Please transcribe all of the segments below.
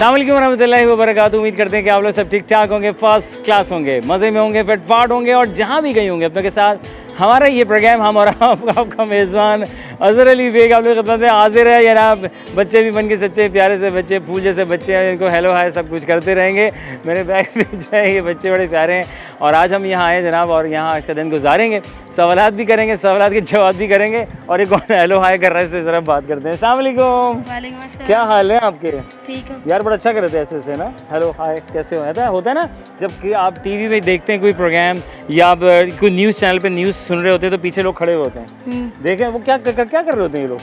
अस्सलाम वालेकुम रहमतुल्लाहि व बरकातहू। उम्मीद करते हैं कि आप लोग सब ठीक ठाक होंगे, फर्स्ट क्लास होंगे, मज़े में होंगे, फिटफाट होंगे और जहाँ भी गए होंगे अपनों के साथ। हमारा ये प्रोग्राम हम और आपका मेज़बान अज़हर अली बेग आप लोग की खिदमत में हाजिर है। जनाब बच्चे भी बन के सच्चे प्यारे से बच्चे, फूल जैसे बच्चे हैं, इनको हेलो हाय सब कुछ करते रहेंगे। मेरे बैग में जो है ये बच्चे बड़े प्यारे हैं और आज हम यहाँ आए जनाब और यहाँ आज का दिन गुजारेंगे, सवालात भी करेंगे, सवालात के जवाब भी करेंगे और एक और हेलो हाय कर रहे हैं, इससे ज़रा बात करते हैं। अस्सलाम वालेकुम, वालेकुम अस्सलाम। क्या हाल है आपके? ठीक हूँ। यार बड़ा अच्छा कर रहे थे ऐसे ना, हेलो हाय कैसे हो, होता है ना जब कि आप टीवी में देखते हैं कोई प्रोग्राम या आप कोई न्यूज़ चैनल पे न्यूज़ सुन रहे होते हैं तो पीछे लोग खड़े हुए होते हैं, देखें वो क्या कर रहे होते हैं ये लोग,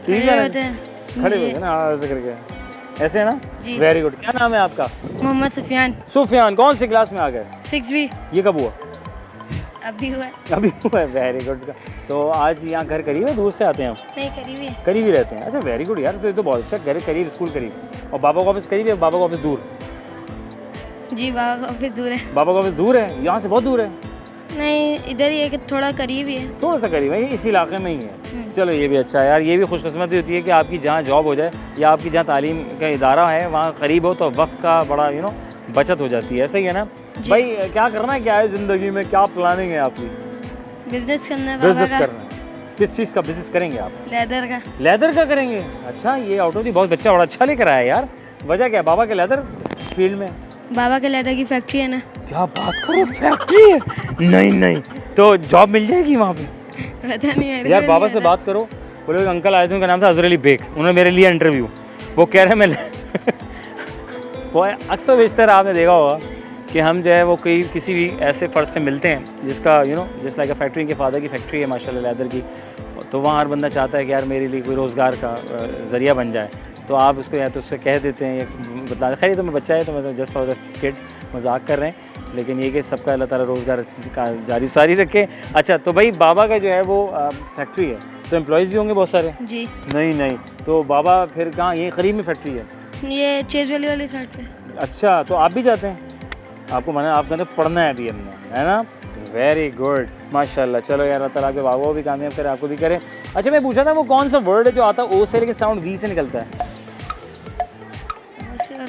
टीवी खड़े में होते हैं। खड़े हुए हैं ना, ऐसे करके ऐसे है ना। जी। Very good. क्या नाम है आपका? मोहम्मद सुफियान। सुफियान। कौन सी क्लास में आ गए? 6वीं ये कब हुआ? अभी हुआ है। अभी हुआ है। Very good. तो आज यहाँ घर करीब है, दूर से आते हैं हम? नहीं करीब ही है। करीब ही रहते हैं। अच्छा वेरी गुड यार, तो बहुत अच्छा। घर करीब, स्कूल करीब और बाबा का ऑफिस करीब है, बाबा का ऑफिस दूर? जी बाबा का ऑफिस दूर है। बाबा का ऑफिस दूर है, यहाँ से बहुत दूर है? नहीं इधर ही है कि थोड़ा करीब ही है। थोड़ा सा करीब है, इसी इलाके में ही है। चलो ये भी अच्छा है यार, ये भी खुशकिस्मती होती है कि आपकी जहाँ जॉब हो जाए या आपकी जहाँ तालीम का इदारा है वहाँ करीब हो तो वक्त का बड़ा बचत हो जाती है। सही है ना भाई? क्या करना है, क्या है ज़िंदगी में, क्या प्लानिंग है आपकी? बिजनेस करना है बाबा बिजनेस का। करना है। किस चीज़ का बिजनेस करेंगे आप? लेदर का। लेदर का करेंगे? अच्छा ये ऑटो दी बहुत बच्चा बड़ा अच्छा लेकर आया यार। वजह क्या है? बाबा के लेदर फील्ड में बाबा के लेदर की फैक्ट्री है ना। क्या बात करो, फैक्ट्री है? नहीं तो जॉब मिल जाएगी वहाँ पे? पता नहीं है यार बाबा से बात करो, बोले अंकल आए थे, उनका नाम था अज़हर अली बेग, उन्होंने मेरे लिए इंटरव्यू, वो कह रहे हैं मैं वो अक्सर बेशतर आपने देखा होगा कि हम जो है वो किसी भी ऐसे फ़र्ज से मिलते हैं जिसका जस्ट लाइक अ फैक्ट्री, के फादर की फैक्ट्री है माशाल्लाह लेदर की, तो वहाँ हर बंदा चाहता है कि यार मेरे लिए कोई रोज़गार का ज़रिया बन जाए। तो आप उसको या तो उससे कह देते हैं या बता, खैर तो मैं बच्चा है तो मैं जस्ट फॉर द किड मजाक कर रहे हैं, लेकिन ये कि सबका अल्लाह ताला रोज़गार का जारी सारी रखे। अच्छा तो भाई बाबा का जो है वो फैक्ट्री है तो एम्प्लॉयज़ भी होंगे बहुत सारे? जी। नहीं तो बाबा फिर कहाँ, ये करीब में फैक्ट्री है? ये चेज वाली साइड पे। अच्छा तो आप भी जाते हैं? आपको माना आप कहते पढ़ना है अभी हमने, है ना? वेरी गुड माशाल्लाह। चलो यार अल्लाह ताला के बाबा को भी कामयाब करे, आपको भी करे। अच्छा मैं पूछा था वो कौन सा वर्ड है जो आता है ओ से लेकिन साउंड वी से निकलता है?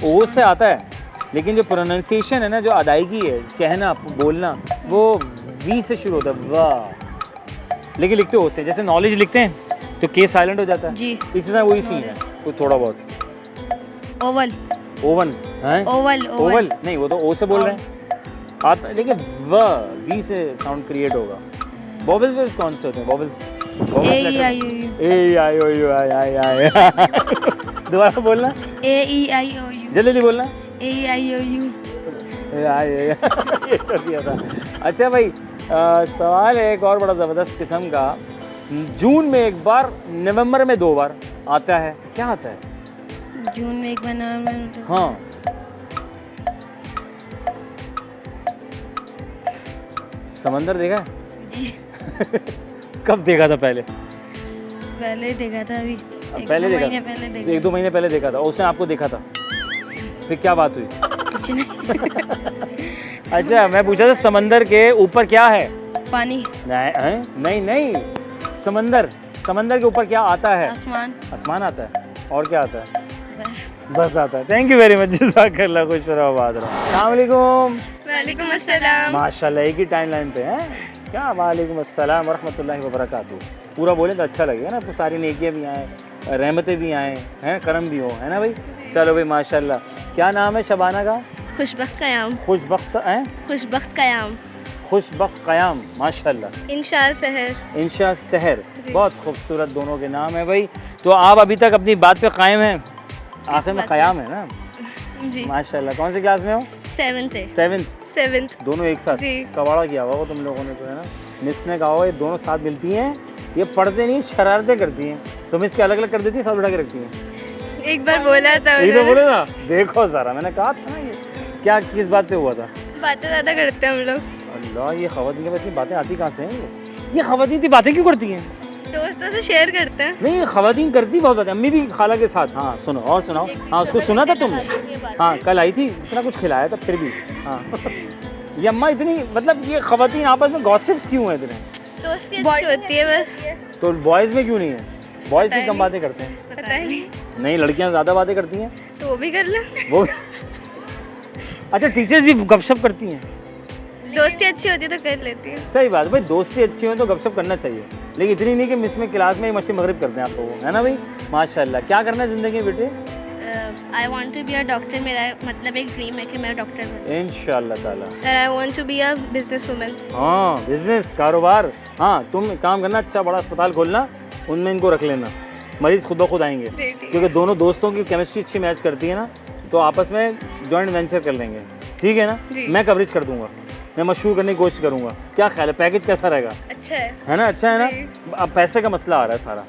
ओ से आता है लेकिन जो प्रोनाउंसिएशन है ना, जो अदायगी है, कहना बोलना, वो वी से शुरू होता है, वाह, लेकिन लिखते ओ से। जैसे नॉलेज लिखते हैं तो के साइलेंट हो जाता है जी। इसी तरह वही सीन है कुछ थोड़ा बहुत। ओवल। ओवन है? ओवल नहीं वो तो ओ से बोल रहे हैं आता, लेकिन वाह वी से साउंड क्रिएट होगा। वोवेल्स कौन से होते हैं? Vowels A I O U. दोबारा बोलना। A I O U. जल्दी बोलना। A I O U. ये तो दिया था। अच्छा भाई सवाल है एक और बड़ा ज़बरदस्त किस्म का। जून में एक बार, नवंबर में 2 बार आता है, क्या आता है? जून में एक बार, नवंबर में तो। हाँ समंदर देखा है? जी। कब देखा था? पहले देखा था अभी। पहले देखा? महीने पहले देखा। 1-2 महीने पहले देखा था, उसने आपको देखा था, फिर क्या बात हुई? कुछ नहीं। अच्छा मैं पूछा था समंदर के ऊपर क्या है? पानी। नहीं समंदर के ऊपर क्या आता है? आसमान आता है। और क्या आता है? बस आता है। थैंक यू वेरी मच, जज़ाकल्लाह, खुश रहो, आबाद रहो। अस्सलाम वालेकुम। वालेकुम अस्सलाम। माशाल्लाह एक ही टाइम लाइन पे हैं क्या? वालेकुम अस्सलाम वरहमतुल्लाहि वबरकातुहू। पूरा बोले तो अच्छा लगेगा ना, तो सारी नेकियां भी आए, रहमतें भी आए हैं, करम भी हो, है ना भाई? चलो भाई माशाल्लाह। क्या नाम है शबाना का? खुशबख्त कयाम। खुशबख्त हैं? खुशबख्त कयाम। खुशबख्त कयाम माशाल्लाह। इंशा सहर। इंशा सहर, बहुत खूबसूरत दोनों के नाम है भाई। तो आप अभी तक अपनी बात पे कायम हैं? आखिर में क़याम है ना? जी माशाल्लाह। कौन सी क्लास में हो? 7th। दोनों एक साथ? जी। कबाड़ा किया हुआ तुम लोगों ने तो, है ना? मिस ने कहा हुआ ये दोनों साथ मिलती हैं, ये पढ़ते नहीं, शरारतें करती हैं। तुम इसके अलग अलग कर देती है, साथ बिठा के रखती हैं? एक बार बोला था। ये तो बोले ना, देखो सारा मैंने कहा था ना, ये क्या किस बात पे हुआ था? बातें ज़्यादा करते हैं हम लोग। अल्लाह ये खवातीन के इतनी बातें आती कहाँ से हैं? ये खवातीन इतनी बातें क्यों करती हैं? दोस्तों से शेयर करते हैं। नहीं खवातीन करती बहुत बातें, अम्मी भी खाला के साथ। हाँ सुनो और सुनाओ। हाँ उसको सुना था तुमने? हाँ कल आई थी, इतना कुछ खिलाया था फिर भी। हाँ ये अम्मा इतनी, मतलब ये खवातीन आपस में गॉसिप्स क्यों हैं इतने? दोस्ती अच्छी होती है बस। तो बॉयज़ में क्यों नहीं है? बॉयज़ भी कम बातें करते हैं। पता ही नहीं। नहीं, लड़कियाँ ज़्यादा बातें करती हैं। तो वो भी कर लो। वो अच्छा, टीचर्स भी गपशप करती हैं। दोस्ती अच्छी होती है तो कर लेती हूँ। सही बात भाई, दोस्ती अच्छी हो तो गपशप करना चाहिए, लेकिन इतनी नहीं कि मिस में क्लास में मशी मगरिब करते हैं आप लोग, है ना भाई। माशाल्लाह। क्या करना है ज़िंदगी में बेटे? I want to be a doctor. मेरा मतलब एक ड्रीम है कि मैं डॉक्टर बनूँ। इंशाल्लाह ताला। और I want to be a business woman. हाँ, बिजनेस, कारोबार। हाँ, तुम एक काम करना, अच्छा बड़ा अस्पताल खोलना, उनमें इनको रख लेना, मरीज खुद ब खुद आएंगे, क्योंकि दोनों दोस्तों की केमिस्ट्री अच्छी मैच करती है ना, तो आपस में जॉइंट वेंचर कर लेंगे, ठीक है ना। मैं कवरेज कर दूंगा, मैं मशहूर करने की कोशिश करूंगा। क्या ख्याल है, पैकेज कैसा रहेगा? अच्छा है ना, अच्छा है ना। अब पैसे का मसला आ रहा है सारा,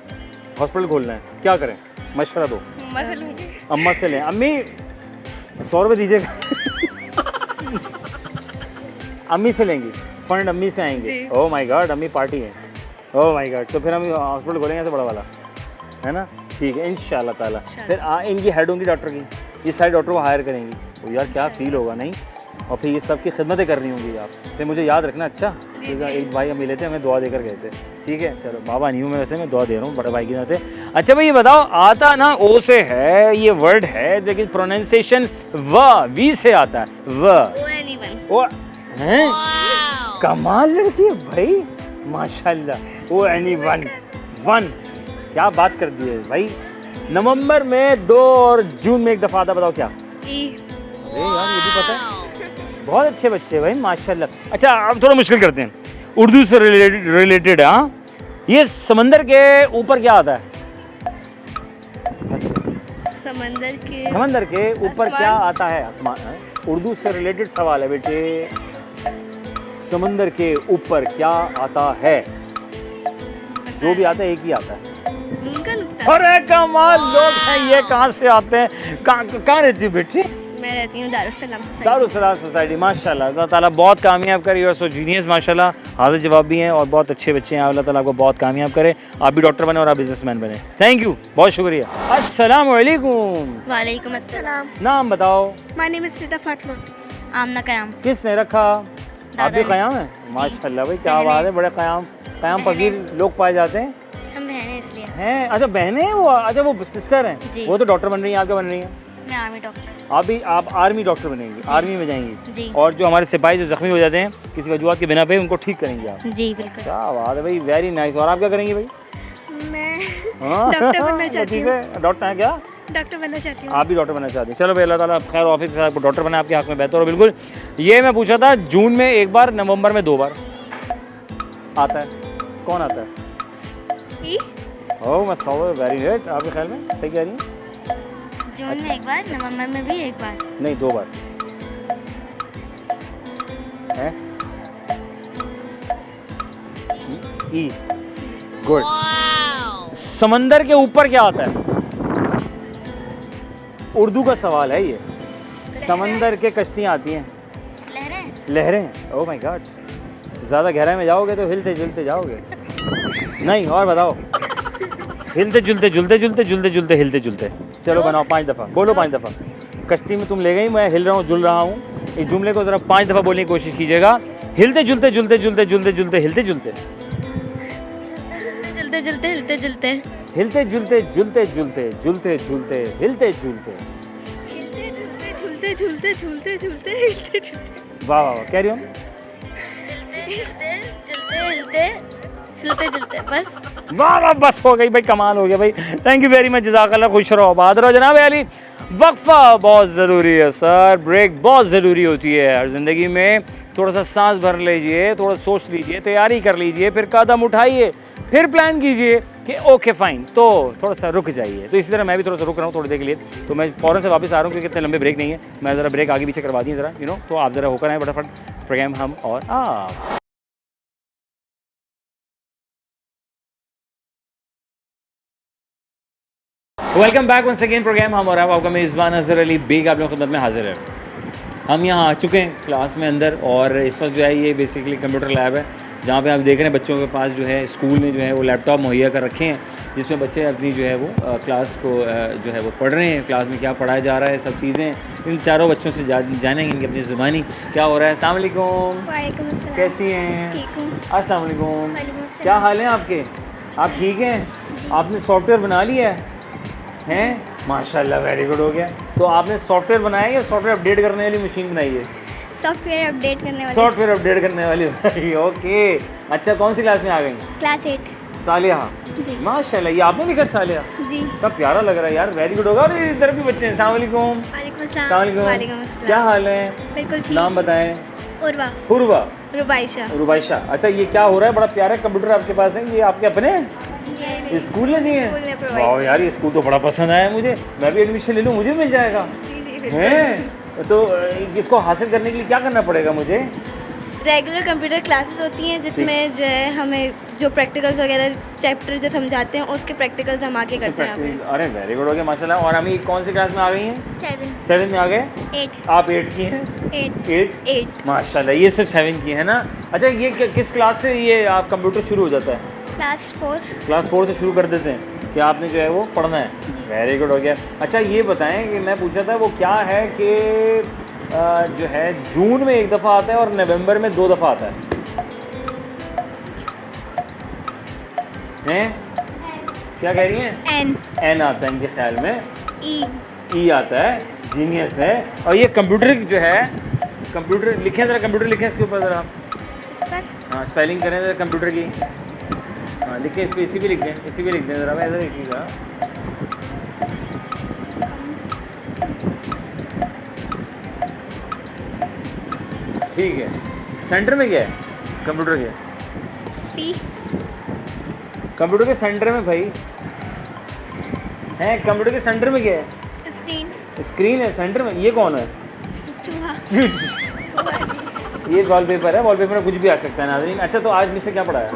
हॉस्पिटल खोलना है, क्या करें, मशवरा दो। अम्मा से लूँगी। अम्मा से लें। अम्मी 100 रुपये दीजिएगा। अम्मी से लेंगी फंड, अम्मी से आएंगे। ओह माय गॉड, अम्मी पार्टी है। ओह माय गॉड, तो फिर हम हॉस्पिटल खोलेंगे ऐसे बड़ा वाला, है ना। ठीक है इंशाल्लाह ताला। फिर इनकी हेड होंगी डॉक्टर की, ये सारे डॉक्टर को हायर करेंगी, तो यार क्या फील होगा नहीं। और फिर ये सब की खिदमतें करनी होंगी आप। फिर मुझे याद रखना, अच्छा। एक भाई हम मिले थे, हमें दुआ देकर गए थे, ठीक है। चलो, बाबा नहीं हूँ मैं वैसे, मैं दुआ दे रहा हूँ बड़े भाई के नाते। अच्छा भाई ये बताओ, आता ना ओ से है ये वर्ड है, लेकिन प्रोनाउंसिएशन वी से आता है। वो हैं, कमाल लड़की है भाई, माशाल्लाह। ओ एनीवन, वन, क्या बात कर दी है भाई। नवंबर में 2 और जून में एक दफ़ा आता, बताओ क्या? अरे यार ये भी पता है, बहुत अच्छे बच्चे भाई, माशाल्लाह। अच्छा अब थोड़ा मुश्किल करते हैं, उर्दू से रिलेटेड। हाँ, ये समंदर के ऊपर क्या आता है? समंदर के ऊपर क्या आता है? आसमान। उर्दू से रिलेटेड सवाल है बेटे, समंदर के ऊपर क्या आता है? जो भी आता है एक ही आता है। अरे कमाल लोग हैं ये, कहाँ से आते हैं? कहाँ रहती हो बेटी? मैं रहती हूँ दारुस्सलाम सोसाइटी। माशाल्लाह, अल्लाह ताला बहुत कामयाब करे। यू आर सो जीनियस, माशाल्लाह, हाजिर जवाब भी हैं और बहुत अच्छे बच्चे हैं। अल्लाह ताला आपको बहुत कामयाब करे, आप भी डॉक्टर बने और आप बिजनेसमैन बने। थैंक यू, बहुत शुक्रिया। अस्सलाम वालेकुम। वालेकुम अस्सलाम। नाम बताओ? माय नेम इज सिता फातिमा। आमना कयाम। किसने रखा? आप भी कयाम है? माशाल्लाह भाई, क्या बात है, बड़े कयाम पकीर लोग पाए जाते हैं। हम बहनें इसलिए हैं। अच्छा बहनें हैं वो? अच्छा वो सिस्टर हैं, वो तो डॉक्टर बन रही हैं, आप क्या बन रही हैं? मैं आर्मी डॉक्टर। आप आर्मी डॉक्टर बनेंगी, आर्मी में जाएंगी, और जो हमारे सिपाही जो जख्मी हो जाते हैं किसी वजूहत के बिना पे, उनको ठीक करेंगी आप? जी बिल्कुल। क्या बात है भाई, वेरी नाइस। और आप क्या करेंगी भाई? मैं डॉक्टर बनना चाहती हूँ। डॉक्टर हैं क्या? डॉक्टर बनना चाहती हूँ। आप भी डॉक्टर बनना चाहती हैं? चलो भाई, अल्लाह ताला खैर ऑफिस के साथ आपको डॉक्टर बना, आपके हक में बेहतर हो। बिल्कुल, ये मैं पूछा था, जून में एक बार, नवंबर में 2 बार आता है, कौन आता है? ओह मैं वेरी गुड। आपके ख्याल में सही कह रही हैं? जून में एक बार, नवंबर में भी एक बार। नहीं, 2 बार है। ई गुड। समंदर के ऊपर क्या आता है? उर्दू का सवाल है ये। समंदर के कश्तियाँ आती हैं, लहरें। ओह माय गॉड, ज़्यादा गहराई में जाओगे तो हिलते जुलते जाओगे। नहीं, और बताओ। हिलते जुलते हिलते जुलते। चलो बनाओ 5 दफ़ा, बोलो 5 दफ़ा। कश्ती में तुम ले गई, मैं हिल रहा हूँ, जुल रहा हूँ। इस जुमले को ज़रा 5 दफ़ा बोलने की कोशिश कीजिएगा। हिलते जुलते हिलते जुलते हिलते जुलते हिलते जुलते वाह वाह वाह, कैरी ऑन। हिलते बस। वाह वाह, बस हो गई भाई, कमाल हो गया भाई। थैंक यू वेरी मच, जज़ाकल्लाह, खुश रहो, आबाद रहो। जनाब अली, वक्फा बहुत ज़रूरी है सर, ब्रेक बहुत ज़रूरी होती है हर ज़िंदगी में। थोड़ा सा सांस भर लीजिए, थोड़ा सोच लीजिए, तैयारी कर लीजिए, फिर कदम उठाइए, फिर प्लान कीजिए कि ओके फ़ाइन, तो थोड़ा सा रुक जाइए। तो इसी तरह मैं भी थोड़ा सा रुक रहा हूँ थोड़ी देर के लिए, तो मैं फ़ौरन से वापस आ रहा हूँ क्योंकि इतने लंबे ब्रेक नहीं है। मैं ज़रा ब्रेक आगे पीछे करवा दिए ज़रा, तो आप ज़रा होकर आए फटाफट। प्रोग्राम हम और आप। Welcome back once again, programme हम और आपका मेज़बान अज़हर अली बेग आप लोगों की खिदमत में हाजिर है। हम यहाँ आ चुके हैं क्लास में अंदर, और इस वक्त जो है ये बेसिकली कंप्यूटर लैब है, जहाँ पे आप देख रहे हैं बच्चों के पास जो है स्कूल में जो है वो लैपटॉप मुहैया कर रखे हैं, जिसमें बच्चे अपनी जो है वो क्लास को जो है वो पढ़ रहे हैं। क्लास में क्या पढ़ाया जा रहा है, सब चीज़ें इन चारों बच्चों से जानेंगे इनकी अपनी ज़ुबानी क्या हो रहा है। अस्सलाम वालेकुम, कैसी हैं? ठीक हूँ। अस्सलाम वालेकुम, क्या हाल है आपके? आप ठीक हैं? आपने सॉफ्टवेयर बना लिया है हैं? माशाल्लाह, वेरी गुड हो गया। तो आपने सॉफ्टवेयर बनाया या सॉफ्टवेयर अपडेट करने वाली मशीन बनाई है? सॉफ्टवेयर अपडेट करने वाले। सॉफ्टवेयर अपडेट करने वाली बनाई, ओके। अच्छा, कौन सी क्लास में आ गई? क्लास 8 सालिहा, जी। माशाल्लाह, ये आपने लिखा सालिहा? जी। इतना प्यारा लग रहा है यार, वेरी गुड होगा। और इधर भी बच्चे हैं। अस्सलाम वालेकुम। वालेकुम अस्सलाम वालेकुम। अस्सलाम। क्या हाल है? बिल्कुल ठीक। नाम बताएं। उर्वा। पूर्वा, रुबाइशा। रुबाइशा। अच्छा, ये क्या हो रहा है? बड़ा प्यारा कंप्यूटर आपके पास है, ये आपके अपने हैं? ये स्कूल ने दिए स्कूल ने हैं? provide वाह यार, ये स्कूल तो बड़ा पसंद आया मुझे। मैं भी एडमिशन ले लूँ, मुझे मिल जाएगा? जी जी बिल्कुल। हैं? तो इसको हासिल करने के लिए क्या करना पड़ेगा मुझे? रेगुलर कंप्यूटर क्लासेस होती हैं जिसमें जो है हमें जो प्रैक्टिकल्स वगैरह चैप्टर जो समझाते हैं उसके प्रैक्टिकल्स हम आके करते हैं यहाँ पे। अरे वेरी गुड हो गया माशाल्लाह। और हम कौन सी क्लास में आ गई हैं? 7 7 में आ गए। 8 आप 8 की हैं? 8 8 8 माशाल्लाह, ये सिर्फ 7 की है ना। अच्छा, ये किस क्लास से ये आप कंप्यूटर शुरू हो जाता है? क्लास 4 क्लास 4 से शुरू कर देते हैं कि आपने जो है वो पढ़ना है। वेरी गुड हो गया। अच्छा, ये बताएं कि मैं पूछा था वो क्या है कि जो है जून में एक दफ़ा आता है और नवंबर में 2 दफ़ा आता है हैं? क्या कह रही हैं? एन एन आता है इनके ख्याल में, ई ई आता है। जीनियस है। और ये कंप्यूटर जो है, कंप्यूटर लिखें ज़रा, कंप्यूटर लिखें इसके ऊपर ज़रा। इस पर हाँ, स्पेलिंग करें ज़रा कंप्यूटर की। हाँ लिखें, इस पर इसी भी लिख दें, इसी भी लिख दें ज़रा। मैं इधर लिखिएगा। ठीक है। सेंटर में क्या है कंप्यूटर के? पी कंप्यूटर के सेंटर में भाई है। कंप्यूटर के सेंटर में क्या है? स्क्रीन स्क्रीन है सेंटर में। ये कौन है? चूहा। ये वॉलपेपर है। वॉलपेपर में कुछ भी आ सकता है नाज़रीन। अच्छा, तो आज मिस से क्या पढ़ाया?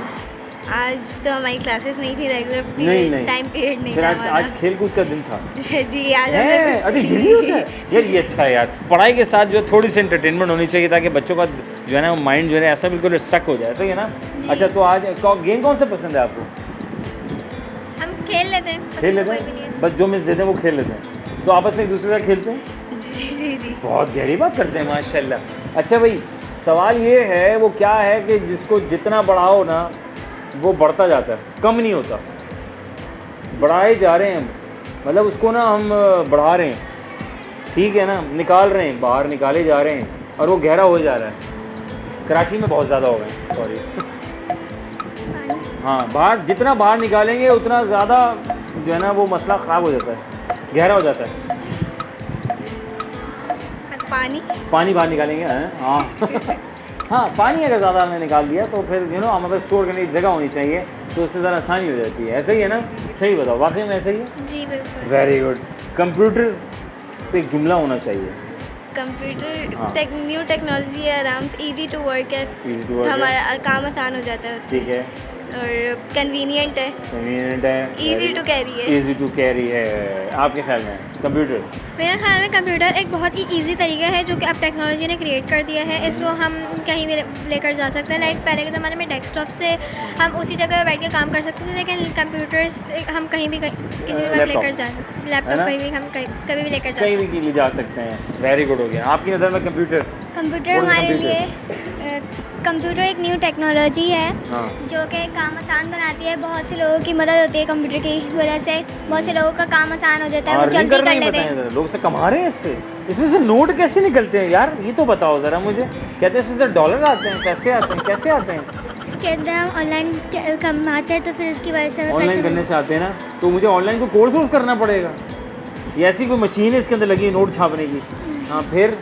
आज तो हमारी क्लासेस नहीं थी, रेगुलर नहीं, पीरियड नहीं। टाइम पीरियड नहीं फिर था आज हमारा। खेल कूद का दिन था। जी आज है? हमने अरे ये भी होता है यार। ये अच्छा है यार। पढ़ाई के साथ जो थोड़ी सी एंटरटेनमेंट होनी चाहिए ताकि बच्चों का जो है ना माइंड जो है ऐसा बिल्कुल स्टक हो जाए। सही है ना? अच्छा, तो आज गेम कौन सा पसंद है आपको? हम खेल लेते हैं, खेल पसंद लेते कोई भी नहीं हैं? है। बस जो मिस देते हैं वो खेल लेते हैं। तो आपस में एक दूसरे का खेलते हैं? जी जी जी बहुत गहरी बात करते हैं माशाल्लाह। अच्छा भाई, सवाल ये है वो क्या है कि जिसको जितना बढ़ाओ ना वो बढ़ता जाता है, कम नहीं होता। बढ़ाए जा रहे हैं, मतलब उसको ना हम बढ़ा रहे हैं, ठीक है ना, निकाल रहे हैं, बाहर निकाले जा रहे हैं और वो गहरा हो जा रहा है। कराची में बहुत ज़्यादा हो गए, सॉरी। हाँ, बाहर जितना बाहर निकालेंगे उतना ज़्यादा जो है ना वो मसला ख़राब हो जाता है, गहरा हो जाता है। पानी पानी बाहर निकालेंगे हाँ हाँ, पानी अगर ज़्यादा हमने निकाल दिया तो फिर हमारे पास स्टोर करने की जगह होनी चाहिए, तो उससे ज़रा आसानी हो जाती है। ऐसा ही है ना? सही बताओ, वाकई में ऐसा ही है? जी बिल्कुल। Very good. कंप्यूटर पे एक जुमला होना चाहिए। कंप्यूटर हाँ। न्यू टेक्नोलॉजी है, आराम से इजी टू वर्क है, Easy to work है। हमारा काम आसान हो जाता है उससे, ठीक है, और कन्वीनियंट है, कन्वीनियंट है, इजी टू कैरी है। इजी टू कैरी है। आपके ख्याल में कंप्यूटर? मेरे ख्याल में कंप्यूटर एक बहुत ही इजी तरीका है जो कि अब टेक्नोलॉजी ने क्रिएट कर दिया है। इसको हम कहीं भी लेकर जा सकते हैं। लाइक पहले के ज़माने में डेस्कटॉप से हम उसी जगह बैठ के काम कर सकते थे, लेकिन कंप्यूटर से हम कहीं भी किसी भी वक्त लेकर जा, है लैपटॉप ना? कहीं भी हम कभी भी लेकर जा कहीं सकते भी ले जा सकते हैं। वेरी गुड हो गया। आपकी नज़र में कंप्यूटर? हैं। कंप्यूटर What is हमारे computer? लिए कंप्यूटर एक न्यू टेक्नोलॉजी है हाँ, जो कि काम आसान बनाती है। बहुत से लोगों की मदद होती है कंप्यूटर की वजह से। बहुत से लोगों का काम आसान हो जाता है, वो earning जल्दी करना कर ही लेते बताएं हैं। ज़रा। लोग से कमा रहे हैं इससे। इसमें से नोट कैसे निकलते हैं यार, ये तो बताओ ज़रा मुझे। कहते हैं इसमें से डॉलर आते हैं, पैसे आते हैं, कैसे आते हैं? इसके अंदर हम ऑनलाइन कमाते हैं तो फिर इसकी वजह से हमें ऑनलाइन पैसे करने से आते हैं ना, तो मुझे ऑनलाइन को कोर्स करना पड़ेगा। ये ऐसी कोई मशीन है इसके अंदर लगी है नोट छापने की? हाँ, फिर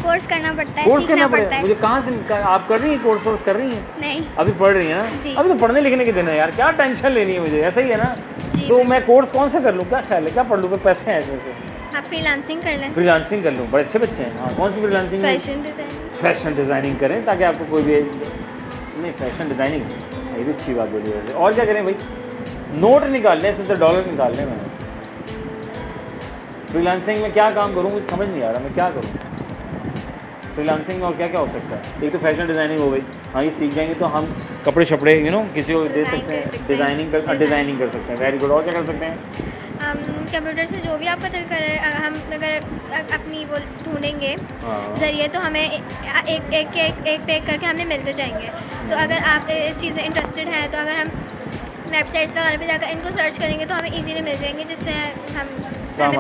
कोर्स करना पड़ता है, कोर्स सीखना करना पड़ता पड़ेगा। है। मुझे कहाँ से आप कर रही हैं कोर्स कर रही हैं? नहीं अभी पढ़ रही हैं ना? जी। अभी तो पढ़ने लिखने के दिन है यार, क्या टेंशन लेनी है मुझे, ऐसा ही है ना? जी, तो बिल्कुल। मैं कोर्स कौन सा कर लूँ? क्या ख्याल है, क्या पढ़ लूँ? फिर पैसे हैं इसमें से? आप फ्रीलांसिंग कर लें। फ्रीलांसिंग कर लूँ, बड़े अच्छे बच्चे हैं। हाँ, कौन सी freelancing? Fashion designing. Fashion designing करें ताकि आपको कोई भी नहीं। फैशन डिज़ाइनिंग ये भी अच्छी बात बोली वैसे। और क्या करें भाई? नोट निकाल लें, इसमें तो डॉलर निकाल लें। मैंने फ्रीलांसिंग में क्या काम करूँ मुझे समझ नहीं आ रहा, मैं क्या करूँ फ्रीलांसिंग में? और क्या क्या हो सकता है? एक तो फैशन डिज़ाइनिंग हो गई, हाँ ये सीख जाएंगे तो हम कपड़े शपड़े किसी को दे सकते हैं, डिज़ाइनिंग कर सकते हैं। Very good. और क्या कर सकते हैं? कंप्यूटर से जो भी आपका दिल करे, हम अगर अपनी वो ढूंढेंगे हाँ। ज़रिए तो हमें एक पे एक करके हमें मिलते जाएंगे। तो अगर आप इस चीज़ में इंटरेस्टेड हैं तो अगर हम वेबसाइट्स वगैरह पे जाकर इनको सर्च करेंगे तो हमें इजीली मिल जाएंगे, जिससे हमें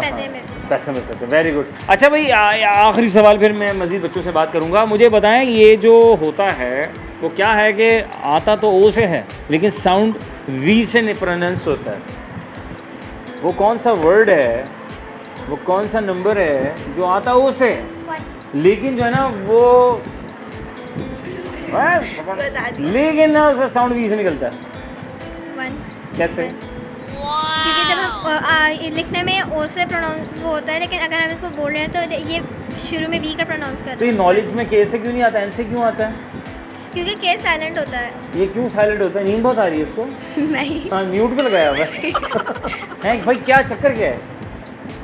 पैसे मिल सकते हैं। Very good. अच्छा भाई, आखिरी सवाल, फिर मैं मज़ीद बच्चों से बात करूँगा। मुझे बताएं, ये जो होता है वो क्या है कि आता तो ओ से है लेकिन साउंड वी से प्रोनाउंस होता है। वो कौन सा वर्ड है, वो कौन सा नंबर है जो आता ओ से लेकिन जो है ना वो लेकिन ना उसका साउंड वी से निकलता है? 1। कैसे? क्योंकि जब हम लिखने में ओ से प्रोनाउंस वो होता है, लेकिन अगर हम इसको बोल रहे हैं तो ये शुरू में वी का प्रोनाउंस कर तो रहे ये हैं। नॉलेज में के से क्यों नहीं आता, एन से क्यों आता है? क्योंकि के साइलेंट होता है। ये क्यों साइलेंट होता है? नींद बहुत आ रही है इसको? नहीं, हाँ, म्यूट पे लगाया हुआ है भाई, क्या चक्कर क्या है?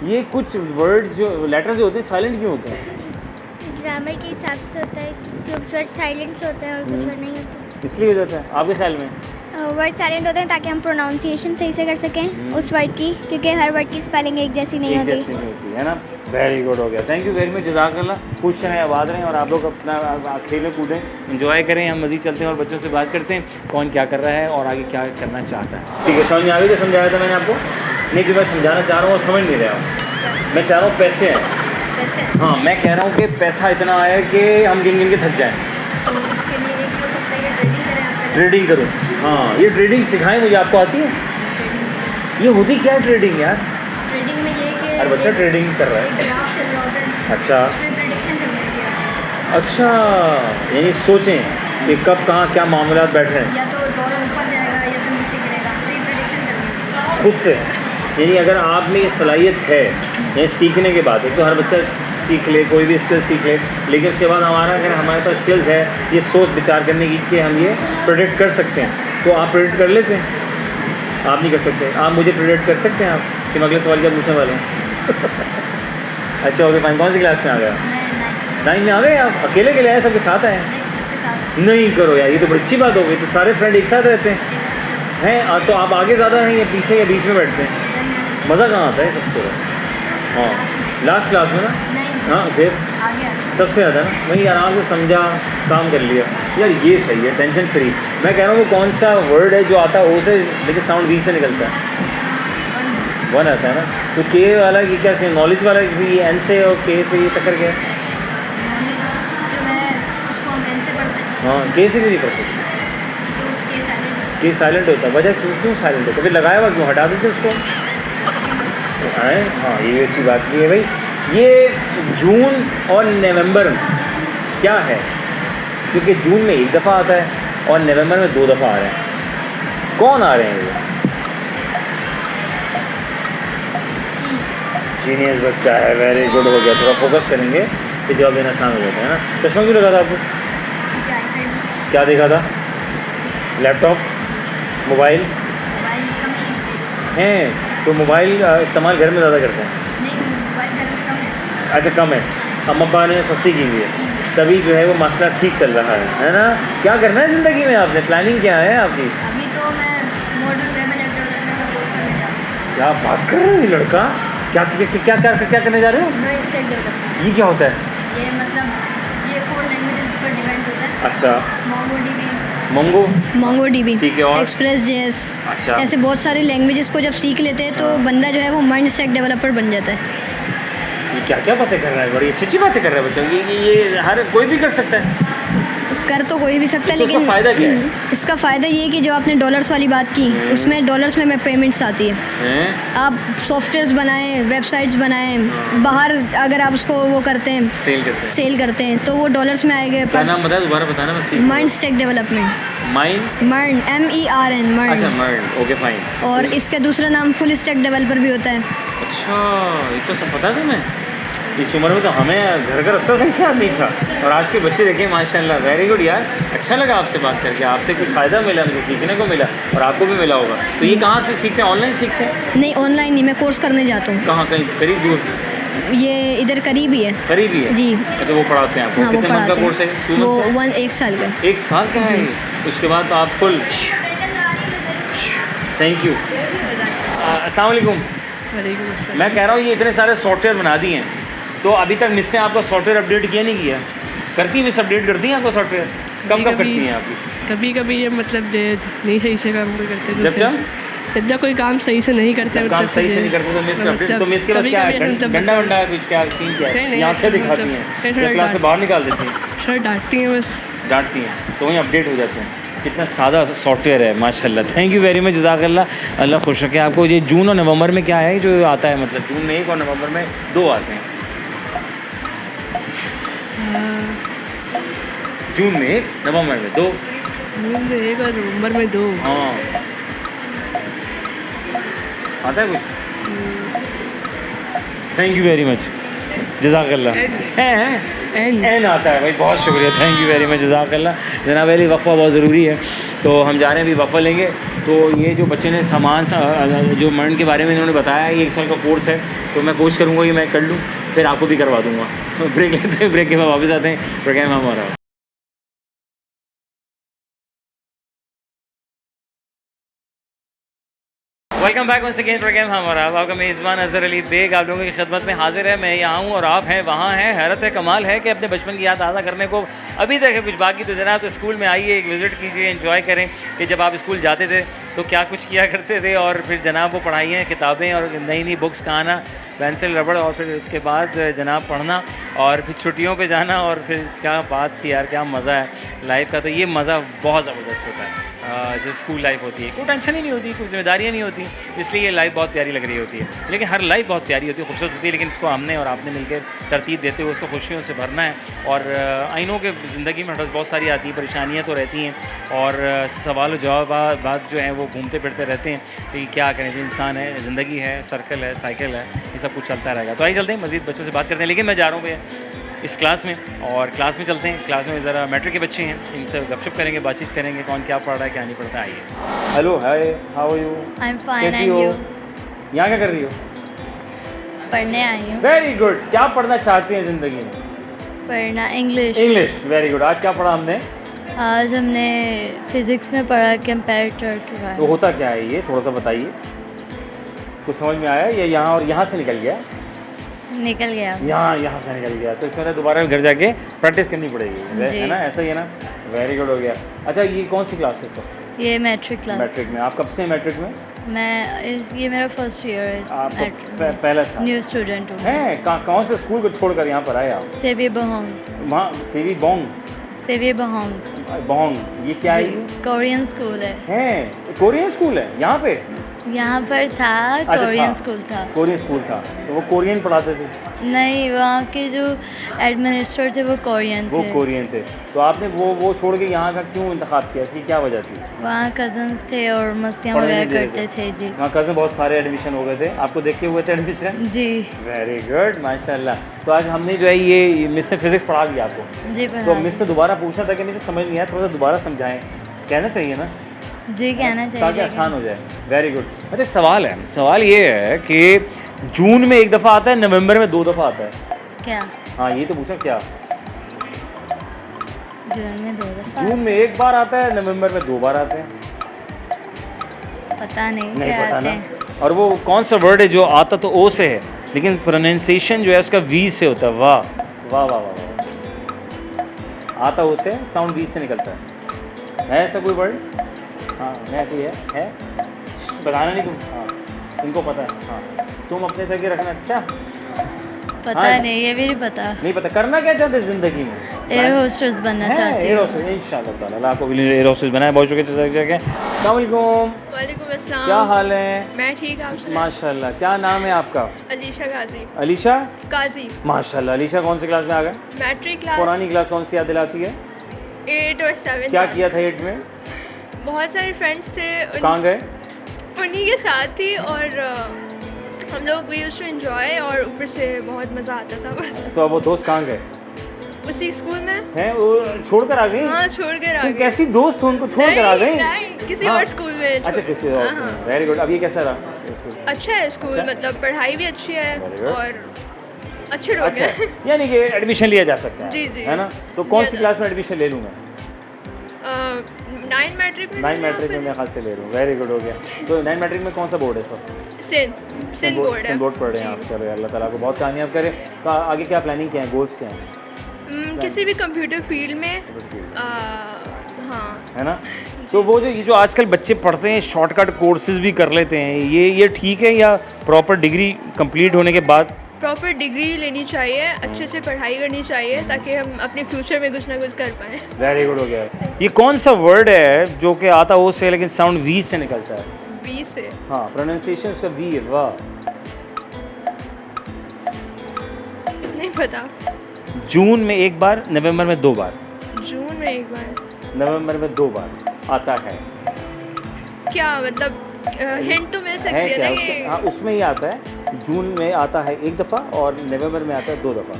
ये कुछ वर्ड जो लेटर जो होते हैं साइलेंट क्यों होते हैं? ग्रामर के हिसाब से होता है, कुछ वर्ड साइलेंट होता है और कुछ वर्ड नहीं होता। इसलिए हो जाता है आपके ख्याल में? वर्ड साइलेंट होते हैं ताकि हम प्रोनाउंसिएशन सही से कर सकें उस वर्ड की, क्योंकि हर वर्ड की स्पेलिंग एक जैसी नहीं एक होती। जैसी नहीं होती है ना। वेरी गुड, हो गया। थैंक यू वेरी मच, जज़ाकल्लाह। खुश रहें, आबाद रहें और आप लोग अपना खेलें कूदें, एंजॉय करें। हम मज़ीद चलते हैं और बच्चों से बात करते हैं कौन क्या कर रहा है और आगे क्या करना चाहता है। ठीक है, समझ में आ गई जो समझाया था मैंने आपको? नहीं, जो मैं समझाना चाह रहा हूँ और समझ नहीं रहा हूँ। मैं चाह रहा हूँ पैसे हैं। हाँ, मैं कह रहा हूँ कि पैसा इतना है कि हम गिन गिन के थक जाएँ। तो उसके लिए एक हो सकता है कि ट्रेडिंग करें आप पहले। ट्रेडिंग करूँ? हाँ, ये ट्रेडिंग सिखाएं मुझे, आपको आती है? ये होती क्या है ट्रेडिंग यार? ट्रेडिंग में ये कि हर बच्चा ट्रेडिंग कर रहा एक है। ग्राफ चल रहा होता है, अच्छा उसमें प्रेडिक्शन करनी होती है। अच्छा, यानी सोचें कि कब कहाँ क्या मामलात बैठ रहे हैं या तो डॉलर ऊपर जाएगा या तो नीचे गिरेगा, तो ये प्रेडिक्शन करनी होती है। खुद से। यानी अगर आप में ये सलाहियत है, ये सीखने के बाद, एक तो हर बच्चा सीख ले, कोई भी स्किल सीख ले, लेकिन उसके बाद अगर हमारे पास स्किल्स है ये सोच विचार करने की कि हम ये प्रेडिक्ट कर सकते हैं, तो आप प्रेडिक्ट कर लेते हैं? आप नहीं कर सकते। आप मुझे प्रेडिक्ट कर सकते हैं आप कि मैं अगले सवाल क्या पूछने वाला हूँ? अच्छा, ओके फाइन। कौन सी क्लास में आ गया? मैं 9 में आ गए आप? अकेले के लिए आए, सबके साथ आए? सबके साथ नहीं करो यार, ये तो बड़ी अच्छी बात हो गई। तो सारे फ्रेंड एक साथ रहते हैं? तो आप आगे ज़्यादा हैं या पीछे या बीच में बैठते हैं? मज़ा कहाँ आता है सबसे ज़्यादा? हाँ, लास्ट क्लास में ना? नहीं, हाँ, फिर आगे सबसे ज़्यादा ना वही आराम से समझा, काम कर लिया यार, ये सही है, टेंशन फ्री। मैं कह रहा हूँ वो कौन सा वर्ड है जो आता है ओ से लेकिन साउंड वी से निकलता है? 1 आता है ना। तो के वाला की क्या से, नॉलेज वाला भी एन से और के से, ये चक्कर क्या है? नॉलेज जो है उसको हम एन से पढ़ते हैं, हाँ, के से क्यों नहीं पढ़ते? तो उसके साइलेंट के साइलेंट होता है। वजह क्यों साइलेंट होता है? फिर लगाया हुआ क्यों, हटा देते उसको? हैं? हाँ, ये अच्छी बात भी है भाई। ये जून और नवंबर क्या है? क्योंकि जून में 1 दफ़ा आता है और नवंबर में 2 दफ़ा आ रहे हैं। कौन आ रहे हैं ये? जीनियस बच्चा है, वेरी गुड, हो गया। थोड़ा फोकस करेंगे कि जवाब देना आसान हो जाता है ना। चश्मा क्यों लगा था आपको? क्या आई साइड क्या देखा था? लैपटॉप, मोबाइल मोबाइल कम ही हैं? तो मोबाइल इस्तेमाल घर में ज़्यादा करते हैं? नहीं, मोबाइल घर में कम है। अच्छा, कम है। अम्मा पापा ने सस्ती की हुई है, तभी जो है वो मसला ठीक चल रहा है ना? क्या करना है ज़िंदगी में आपने, प्लानिंग क्या है आपकी? अभी तो मैं मॉडर्न वेब एंड डेवलपमेंट का कोर्स करने जा रहा हूँ। क्या बात कर रहे हो ये लड़का? क्या क्या क्या क्या करने जा रहे हो? मैं इससे डेवलपमेंट, ये क्या होता है? ये मतलब ये 4 लैंग्वेजेस पर डिपेंड होता है। अच्छा, मोंगोडीबी, मंगो, मोंगोडीबी, ठीक है, और? एक्सप्रेस जेएस, अच्छा। ऐसे बहुत सारी लैंग्वेजेस को जब सीख लेते हैं तो बंदा जो है वो माइंड सेट डेवलपर बन जाता है। ये क्या क्या बातें कर रहा है? बड़ी अच्छी अच्छी बातें कर रहा है बच्चा। ये हर कोई भी कर सकता है। कर तो कोई भी सकता है, तो उसका लेकिन फ़ायदा क्या है? इसका फ़ायदा ये है कि जो आपने डॉलर्स वाली बात की, उसमें डॉलर्स में पेमेंट्स आती है। हैं? आप सॉफ्टवेयर्स बनाएं, वेबसाइट्स बनाएं, बाहर अगर आप उसको वो करते हैं, सेल करते हैं। सेल करते हैं, तो वो डॉलर्स में आएंगे। क्या नाम बताया, दोबारा बताना मैं सीख। माइंड स्टैक डेवलपमेंट, माइंड, मर्न, MERN, मर्न। अच्छा मर्न, ओके फाइन। और इसका दूसरा नाम फुल स्टैक डेवलपर भी होता है। अच्छा, ये तो सब पता है तुम्हें? इस उम्र में तो हमें घर का रास्ता सही से याद नहीं था, और आज के बच्चे देखें माशाल्लाह, वेरी गुड यार। अच्छा लगा आपसे बात करके, आपसे कुछ फ़ायदा मिला, मुझे सीखने को मिला और आपको भी मिला होगा। तो ये कहाँ से सीखते हैं? ऑनलाइन सीखते हैं? नहीं, ऑनलाइन नहीं, मैं कोर्स करने जाता हूँ। कहाँ, कहीं करीब दूर? ये इधर करीब ही है। करीब ही है जी। अच्छा, वो पढ़ाते हैं आपको? हाँ, वो कितने मंथ का पढ़ाते कोर्स है? हैं। 2 वो मंथ का? 1 साल का। 1 साल का है ये? उसके बाद तो आप फुल। Thank you. अस्सलाम वालेकुम। मैं कह रहा हूँ ये इतने सारे सॉफ्टवेयर बना दिए हैं, तो अभी तक मिस ने आपका सॉफ्टवेयर अपडेट किया नहीं किया? करती मिस अपडेट करती हैं आपका सॉफ्टवेयर? कब करती हैं आपकी? कभी कभी ये मतलब जे नहीं सही से काम करते तो जब कोई काम सही से नहीं करते काम सही से नहीं करते तो मिस अपडेट तो मिस के पास क्या है डंडा वंडा है कुछ क्या सीन क्या है नहीं, ये आंखें दिखाती मतलब हैं क्लास से बाहर निकाल देती हैं सर डांटती हैं बस डांटती हैं तो वहीं अपडेट हो जाते हैं कितना सादा सॉफ्टवेयर है माशाल्लाह थैंक यू वेरी मच जज़ाकल्लाह अल्लाह खुश रखे आपको ये जून और नवंबर में क्या है जो आता है मतलब जून में 1 और नवंबर में 2 आते हैं जून में 1 नवंबर में 2 जून में 1 और नवंबर में 2 हाँ आता है कुछ थैंक यू वेरी मच जज़ाकल्लाह एन आता है भाई बहुत शुक्रिया थैंक यू वेरी मच जज़ाकल्लाह जनाब वेरी वफ़ा बहुत ज़रूरी है तो हम जा रहे हैं अभी वफ़ा लेंगे तो ये जो बच्चे ने सामान जो मर्न के बारे में इन्होंने बताया ये 1 साल का कोर्स है तो मैं कोशिश करूँगा कि मैं कर लूँ फिर आपको भी करवा दूँगा ब्रेक लेते हैं ब्रेक के बाद वापस आते हैं प्रोग्राम हमारा welcome back one second programme हमारा आपका मेज़बान अज़हर अली बेग आप लोगों की खिदमत में हाजिर है मैं यहाँ हूँ और आप हैं वहाँ हैं हैरत है कमाल है कि अपने बचपन की याद ताज़ा करने को अभी तक है कुछ बाकी तो जनाब तो स्कूल में आइए एक विज़िट कीजिए एंजॉय करें कि जब आप स्कूल जाते थे तो क्या कुछ किया करते थे और फिर जनाब वो पढ़ाइयाँ किताबें और नई नई बुक्स का आना पेंसिल रबड़ और फिर उसके बाद जनाब पढ़ना और फिर छुट्टियों पे जाना और फिर क्या बात थी यार क्या मज़ा है लाइफ का तो ये मज़ा बहुत ज़बरदस्त होता है जो स्कूल लाइफ होती है कोई टेंशन ही नहीं होती कोई जिम्मेदारियाँ नहीं होती इसलिए ये लाइफ बहुत प्यारी लग रही होती है लेकिन हर लाइफ बहुत प्यारी होती है खूबसूरत होती है लेकिन उसको हमने और आपने मिलकर तरतीब देते हुए उसको खुशियों से भरना है और आइनों के ज़िंदगी में बहुत सारी आती हैं परेशानियाँ तो रहती हैं और सवाल जवाब बात जो है वो घूमते फिरते रहते हैं कि क्या करें जो इंसान है ज़िंदगी है सर्कल है साइकिल है ये सब कुछ चलता रहेगा तो आइए चलते हैं मज़ीद बच्चों से बात करते हैं लेकिन मैं जा रहा हूँ भैया इस क्लास में और क्लास में चलते हैं क्लास में ज़रा मैट्रिक के बच्चे हैं इनसे गपशप करेंगे बातचीत करेंगे कौन क्या पढ़ रहा है क्या नहीं पढ़ता आइए hello hi how are you I am fine कैसी एंड हो यू यहाँ क्या कर रही हो पढ़ने आई हूँ वेरी गुड क्या पढ़ना चाहती हैं ज़िंदगी में पढ़ना इंग्लिश इंग्लिश वेरी गुड आज क्या पढ़ा हमने आज हमने फिज़िक्स में पढ़ा कंपैरेटर के बारे तो होता क्या है ये थोड़ा सा बताइए कुछ समझ में आया ये यहाँ और यहाँ से निकल गया में निकल गया यहाँ से निकल गया तो इसमें दोबारा घर जाके प्रैक्टिस करनी पड़ेगी जी। है ना ऐसा ही है ना वेरी गुड हो गया अच्छा ये कौन सी क्लास है सर ये मैट्रिक क्लास मैट्रिक में आप कब से हैं मैट्रिक में ये मेरा फर्स्ट ईयर है इस आप मैट्रिक में पहला साल न्यू स्टूडेंट हूँ हैं कौन से स्कूल को छोड़कर यहाँ पर आए आप सेवी बहोंग वहाँ सेवी बोंग सेवी बहोंग बोंग ये क्या है कोरियन स्कूल है कोरियन स्कूल है यहाँ पे यहाँ पर था कोरियन स्कूल था कोरियन स्कूल था तो वो कोरियन पढ़ाते थे नहीं वहाँ के जो एडमिनिस्ट्रेटर थे वो कोरियन वो थे कोरियन थे तो आपने वो छोड़ के यहाँ का क्यों इंतखाब किया इसकी क्या वजह थी वहाँ कजन्स थे और मस्तियाँ पढ़ने वगैरह नहीं दे रहे करते थे जी वहाँ कज़न बहुत सारे एडमिशन हो गए थे आपको देख के हुए थे एडमिशन जी वेरी गुड माशाल्लाह तो आज हमने जो है ये मिस ने फिजिक्स पढ़ा दिया आपको जी तो पढ़ा मिस से दोबारा पूछा था कि मुझे समझ नहीं आया थोड़ा सा दोबारा समझाएं कहना चाहिए ना जी कहना ताकि चाहिए आसान हो जाए वेरी गुड अच्छा सवाल ये है कि जून में 1 दफ़ा आता है नवंबर में 2 दफ़ा आता है क्या हाँ ये तो पूछा क्या जून में 2 दफ़ा जून में 1 बार आता है नवंबर में 2 बार आते हैं पता नहीं नहीं क्या पता आते ना हैं और वो कौन सा वर्ड है जो आता तो ओ से है लेकिन प्रोनाउंसिएशन जो है उसका वी से होता है वाह वाह वाह वाह वाह आता ओ से साउंड वी से निकलता है ऐसा कोई वर्ड हाँ नया कोई है बताना नहीं तुम हाँ इनको पता है हाँ तुम अपने तक ही रखना अच्छा पता हाँ। नहीं ये भी नहीं पता नहीं पता करना क्या चाहते ज़िंदगी में एयर होस्टेस बनना चाहती एयर हूँ होस्टेस इंशाल्लाह ताला अल्लाह आपको भी एयर होस्टेस बनाए बहुत शुक्रिया अस्सलाम वालेकुम वालेकुम अस्सलाम। क्या हाल है मैं ठीक आप सुनाएं? माशाल्लाह क्या नाम है आपका अलीशा गाजी अलीशा काजी माशाल्लाह अलीशा कौन सी क्लास में आ गए मैट्रिक क्लास पुरानी क्लास कौन सी याद दिलाती है 8 और 7 क्या किया था 8 में बहुत सारे फ्रेंड्स थे कहाँ गए उन्हीं के साथ ही और हम लोग वी यूज्ड टू एंजॉय और ऊपर से बहुत मज़ा आता था बस तो अब वो दोस्त कहाँ गए उसी स्कूल में हैं वो छोड़कर आ गई हाँ छोड़ कर आ तुम गए कैसी दोस्त हो उनको छोड़कर आ गई नहीं किसी हाँ। और स्कूल में अच्छा किसी और हाँ। वेरी गुड अब ये कैसा रहा स्कूल अच्छा है स्कूल मतलब पढ़ाई भी अच्छी है Very good. और अच्छे लोग अच्छा हैं यानी कि एडमिशन लिया जा सकता है जी, जी। है ना तो कौन लिया सी जा क्लास में एडमिशन ले लूँ मैं 9 मैट्रिक में 9 मैट्रिक में मैं खास से ले रहा हूँ वेरी गुड हो गया तो 9 मैट्रिक में कौन सा बोर्ड है सर सिंध बोर्ड है बोर्ड पढ़ रहे हैं आप चलो अल्लाह ताला को बहुत कामयाब करे तो आगे क्या प्लानिंग क्या है गोल्स क्या हैं किसी भी कंप्यूटर फील्ड में हाँ है ना? तो वो जो ये जो आजकल बच्चे पढ़ते हैं शॉर्टकट कोर्सेज भी कर लेते हैं, ये ठीक है या प्रॉपर डिग्री कंप्लीट होने के बाद? प्रॉपर डिग्री लेनी चाहिए, अच्छे से पढ़ाई करनी चाहिए ताकि हम अपने फ्यूचर में कुछ ना कुछ कर पाएँ। वेरी गुड हो गया। ये कौन सा वर्ड है जो कि आता ओ से लेकिन साउंड वी से निकलता है? वी से? हाँ, प्रोनाउंसिएशन उसका वी है। वाह। नहीं पता। जून में एक बार, नवंबर में 2 बार। जून में एक बार, नवंबर में 2 बार आता है। क्या मतलब हिंट तो मिल है सकती है क्या ना उसका? कि हाँ, उसमें ही आता है। जून में आता है 1 दफ़ा और नवंबर में आता है 2 दफ़ा।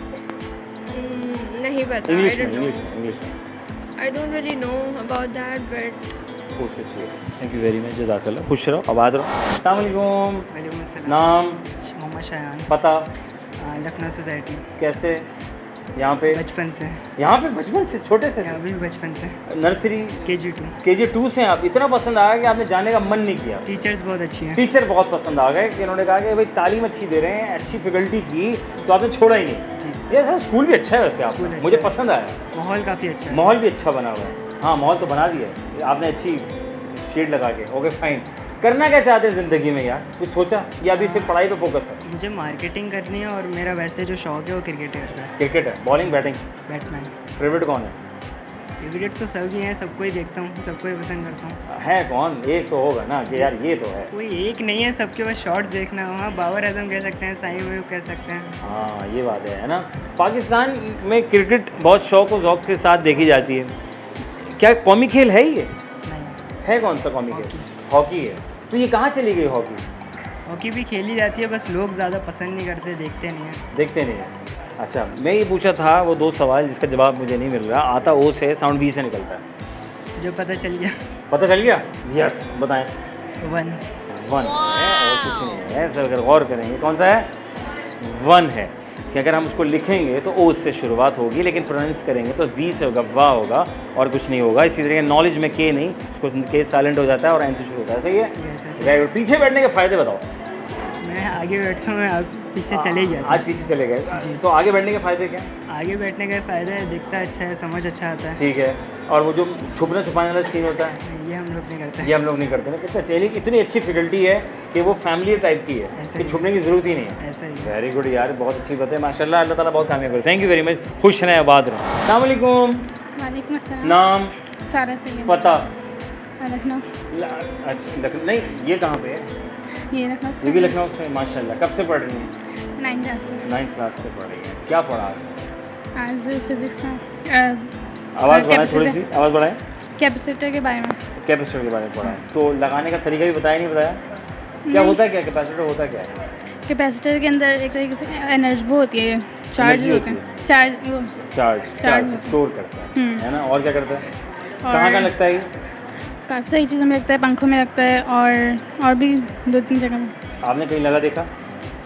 नहीं पता। इंग्लिश में। I don't really know about that, but कोशिश अच्छी है। थैंक यू वेरी मच, जज़ाकल्लाह। खुश रहो, आबाद रहो। अस्सलाम वालेकुम। वालेकुम अस्सलाम। नाम? मोहम्मद शायान। पता? लखनऊ सोसाइटी। कैसे यहाँ पे? बचपन से। यहाँ पे बचपन से, छोटे से? अभी भी बचपन से। Nursery KG2। KG2 से आप इतना पसंद आया कि आपने जाने का मन नहीं किया? टीचर्स बहुत अच्छी हैं। टीचर बहुत पसंद आ गए कि उन्होंने कहा कि भाई तालीम अच्छी दे रहे हैं, अच्छी फैकल्टी थी, तो आपने छोड़ा ही नहीं। जी। ये सर स्कूल भी अच्छा है वैसे, आप स्कूल अच्छा मुझे है। पसंद आया। माहौल काफ़ी अच्छा है। माहौल भी अच्छा बना हुआ है। हाँ, माहौल तो बना दिया है आपने, अच्छी शेड लगा के। Okay fine. करना क्या चाहते हैं ज़िंदगी में यार, कुछ सोचा या अभी सिर्फ पढ़ाई पे फोकस है? मुझे मार्केटिंग करनी है और मेरा वैसे जो शौक है वो क्रिकेटर का है। क्रिकेट है, बॉलिंग बैटिंग? बैट्समैन। फेवरेट कौन है? फेवरेट तो सभी हैं, सबको ही देखता हूँ, सबको ही पसंद करता हूँ। है कौन? एक तो होगा ना कि यार ये तो है। कोई एक नहीं है, सबके पास शॉट्स देखना हो। हाँ, बाबर आजम कह सकते हैं, साई में कह सकते हैं। हाँ, ये बात है ना। पाकिस्तान में क्रिकेट बहुत शौक और ज़ौक़ के साथ देखी जाती है। क्या कौमी खेल है ये? नहीं, है कौन सा कौमी खेल? हॉकी है। तो ये कहाँ चली गई हॉकी? हॉकी भी खेली जाती है, बस लोग ज़्यादा पसंद नहीं करते, देखते नहीं हैं। देखते नहीं है। अच्छा, मैं ये पूछा था वो 2 सवाल जिसका जवाब मुझे नहीं मिल रहा। आता ओ से, साउंड वी से निकलता है। जो पता चल गया। पता चल गया? यस, बताएं। 1। 1 है और कुछ नहीं है सर। अगर गौर करेंगे कौन सा है? 1 है कि अगर हम उसको लिखेंगे तो ओ से शुरुआत होगी, लेकिन प्रोनाउंस करेंगे तो वी से होगा, वाह होगा और कुछ नहीं होगा। इसी तरह नॉलेज में के नहीं, उसको के साइलेंट हो जाता है और एन से शुरू होता है। सही है? Very good. पीछे बैठने के फ़ायदे बताओ। मैं आगे बैठता हूँ, मैं पीछे चले गया था। आज पीछे चले गए जी। तो आगे बैठने के फ़ायदे क्या? आगे बैठने का फ़ायदा है, दिखता अच्छा है, समझ अच्छा आता है। ठीक है। और वो जो छुपना छुपाने वाला सीन होता है, ये हम लोग नहीं करते। ये हम लोग नहीं करते ना। कितना चेहरे इतनी अच्छी फैकल्टी है कि वो फैमिली टाइप की है ऐसे कि ही। छुपने की ज़रूरत ही नहीं है। ऐसा ही। वेरी गुड यार, बहुत अच्छी बात है माशाल्लाह। अल्लाह ताला बहुत कामयाब करे। Thank you very much. खुश रहें, आबाद रहें। अस्सलाम वालेकुम। वालेकुम अस्सलाम। नाम? सारा सैयद। पता? लखनऊ। अच्छा, लखनऊ नहीं, ये कहाँ पे है? ये लखनऊ ये भी लखनऊ से? माशाल्लाह। कब से पढ़ रही हैं? 9 क्लास से। 9th क्लास से पढ़ रही हैं। क्या पढ़ा आज? आज फिजिक्स में आवाज़ बढ़ाएं थोड़ी सी, आवाज़ बढ़ाएं। कैपेसिटर के बारे में। कैपेसिटर के बारे में पढ़ा है। तो लगाने का तरीका भी बताया नहीं बताया? क्या होता है, क्या कैपेसिटर होता क्या है? कैपेसिटर के अंदर एक तरीके से एनर्जी वो होती है, चार्ज Energy होते होती हैं, चार्ज वो चार्ज स्टोर करता है ना? और क्या करता है? कहाँ कहाँ लगता है ये? काफ़ी सारी चीज़ों में लगता है, पंखों में लगता है और भी 2-3 जगह में। आपने कहीं लगा देखा?